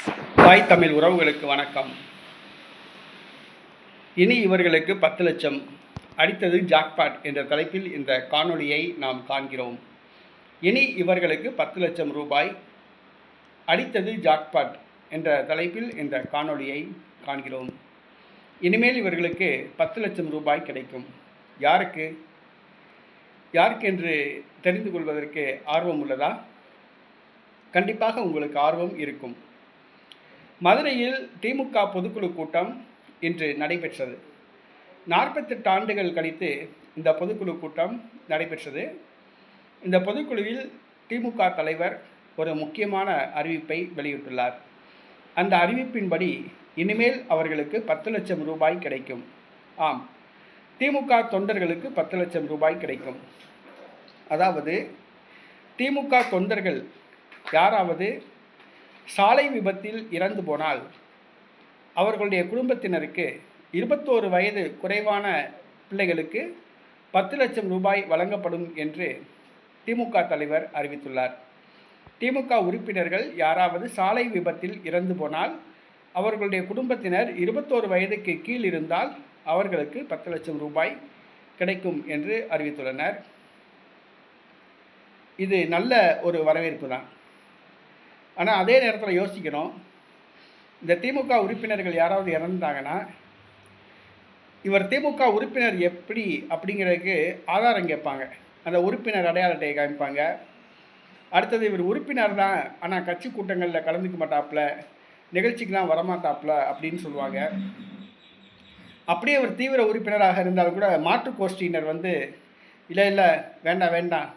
தாய் தமிழ் உறவுகளுக்கு வணக்கம். இனி இவர்களுக்கு 10 லட்சம் அடித்தது ஜாக்பாட் என்ற தலைப்பில் இந்த காணொளியை நாம் காண்கிறோம். இனி இவர்களுக்கு 10 லட்சம் ரூபாய் அடித்தது ஜாக்பாட் என்ற தலைப்பில் இந்த காணொளியை காண்கிறோம். இனிமேல் இவர்களுக்கு 10 லட்சம் ரூபாய் கிடைக்கும். யாருக்கு என்று தெரிந்து கொள்வதற்கு ஆர்வம் உள்ளதா? கண்டிப்பாக உங்களுக்கு ஆர்வம் இருக்கும். மதுரையில் திமுக பொதுக்குழு கூட்டம் இன்று நடைபெற்றது. 48 ஆண்டுகள் கழித்து இந்த பொதுக்குழு கூட்டம் நடைபெற்றது. இந்த பொதுக்குழுவில் திமுக தலைவர் ஒரு முக்கியமான அறிவிப்பை வெளியிட்டுள்ளார். அந்த அறிவிப்பின்படி இனிமேல் அவர்களுக்கு 10 லட்சம் ரூபாய் கிடைக்கும். ஆம், திமுக தொண்டர்களுக்கு 10 லட்சம் ரூபாய் கிடைக்கும். அதாவது திமுக தொண்டர்கள் யாராவது சாலை விபத்தில் இறந்து போனால் அவர்களுடைய குடும்பத்தினருக்கு 21 வயது குறைவான பிள்ளைகளுக்கு 10 லட்சம் ரூபாய் வழங்கப்படும் என்று திமுக தலைவர் அறிவித்துள்ளார். திமுக உறுப்பினர்கள் யாராவது சாலை விபத்தில் இறந்து போனால் அவர்களுடைய குடும்பத்தினர் 21 வயதுக்கு கீழ் இருந்தால் அவர்களுக்கு 10 லட்சம் ரூபாய் கிடைக்கும் என்று அறிவித்துள்ளனர். இது நல்ல ஒரு வரவேற்பு தான். ஆனால் அதே நேரத்தில் யோசிக்கணும், இந்த திமுக உறுப்பினர்கள் யாராவது இறந்துட்டாங்கன்னா இவர் திமுக உறுப்பினர் எப்படி அப்படிங்கிறதுக்கு ஆதாரம் கேட்பாங்க. அந்த உறுப்பினர் அடையாள அட்டையை காமிப்பாங்க. அடுத்தது இவர் உறுப்பினர் தான், ஆனால் கட்சி கூட்டங்களில் கலந்துக்க மாட்டாப்புல, நிகழ்ச்சிக்கெலாம் வரமாட்டாப்புல அப்படின்னு சொல்லுவாங்க. அப்படியே அவர் தீவிர உறுப்பினராக இருந்தாலும் கூட மாற்று கோஷ்டியினர் இல்லை வேண்டாம்,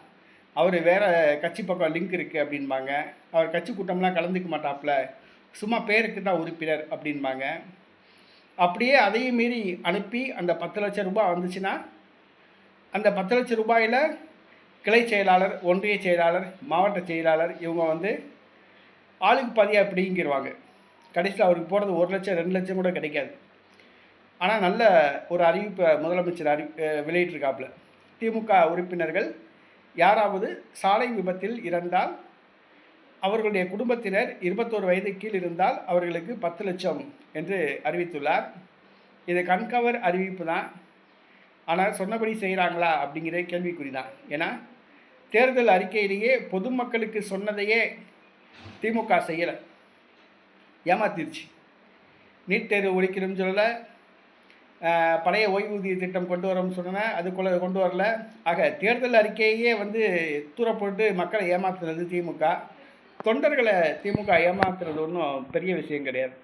அவர் வேறு கட்சி பக்கம் லிங்க் இருக்குது அப்படின்பாங்க. அவர் கட்சி கூட்டம்லாம் கலந்துக்க மாட்டாப்புல, சும்மா பேருக்கு தான் உறுப்பினர் அப்படின்பாங்க. அப்படியே அதையும் மீறி அனுப்பி அந்த 10 லட்சம் ரூபாய் வந்துச்சுன்னா அந்த 10 லட்சம் ரூபாயில் கிளை செயலாளர், ஒன்றிய செயலாளர், மாவட்ட செயலாளர் இவங்க ஆளுக்கு பாதியாக பிடிங்கிடுவாங்க. கடைசியில் அவருக்கு போடுறது 1 லட்சம் 2 லட்சம் கூட கிடைக்காது. ஆனால் நல்ல ஒரு அறிவிப்பை முதலமைச்சர் வெளியிட்டிருக்காப்புல. திமுக உறுப்பினர்கள் யாராவது சாலை விபத்தில் இறந்தால் அவர்களுடைய குடும்பத்தினர் 21 வயது கீழ் இருந்தால் அவர்களுக்கு 10 லட்சம் என்று அறிவித்துள்ளார். இது கண்கவர் அறிவிப்பு தான். ஆனால் சொன்னபடி செய்கிறாங்களா அப்படிங்கிற கேள்விக்குறி தான். ஏன்னா தேர்தல் அறிக்கையிலேயே பொதுமக்களுக்கு சொன்னதையே திமுக செய்யலை, ஏமாத்திருச்சு. நீட் தேர்வு ஒழிக்கணும்னு சொல்லலை, பழைய ஓய்வூதிய திட்டம் கொண்டு வரோம்னு சொன்னேன், அதுக்குள்ளே கொண்டு வரல. ஆக தேர்தல் அறிக்கையே தூர போட்டு மக்களை ஏமாத்துறது திமுக. தொண்டர்களை திமுக ஏமாத்துறது ஒன்றும் பெரிய விஷயம் கிடையாது.